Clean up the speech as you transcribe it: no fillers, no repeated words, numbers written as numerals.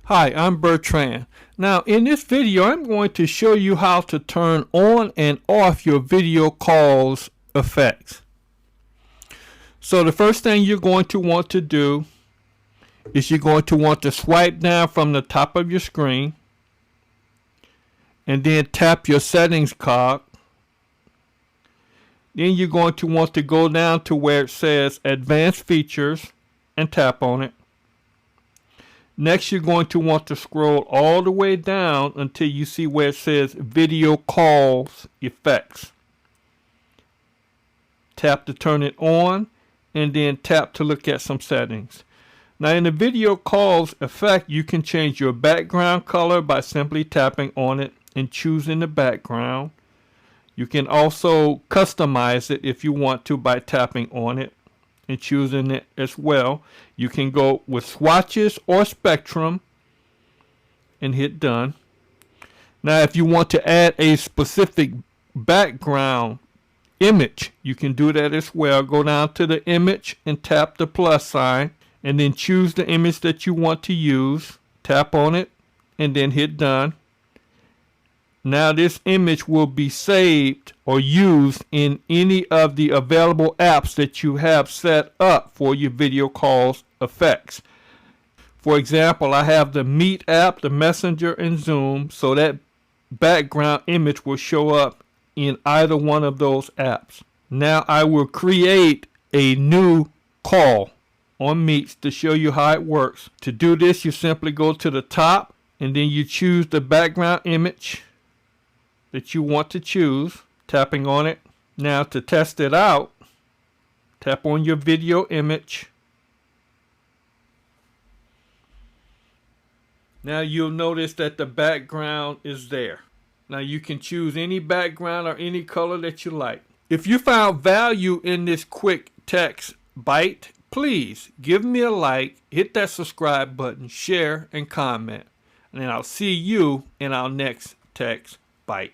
Hi, I'm Bertrand. Now in this video I'm going to show you how to turn on and off your video calls effects. So the first thing you're going to want to do is you're going to want to swipe down from the top of your screen and then tap your settings cog. Then you're going to want to go down to where it says advanced features and tap on it. Next, you're going to want to scroll all the way down until you see where it says Video Calls Effects. Tap to turn it on, and then tap to look at some settings. Now, in the Video Calls effect, you can change your background color by simply tapping on it and choosing the background. You can also customize it if you want to by tapping on it and choosing it as well. You can go with swatches or spectrum and hit done. Now if you want to add a specific background image, you can do that as well. Go down to the image and tap the plus sign and then choose the image that you want to use. Tap on it and then hit done. Now this image will be saved or used in any of the available apps that you have set up for your video calls effects. For example, I have the Meet app, the Messenger, and Zoom, so that background image will show up in either one of those apps. Now I will create a new call on Meets to show you how it works. To do this, you simply go to the top and then you choose the background image that you want to choose, tapping on it. Now to test it out, tap on your video image. Now you'll notice that the background is there. Now you can choose any background or any color that you like. If you found value in this quick text bite, please give me a like, hit that subscribe button, share, and comment. And I'll see you in our next text bite.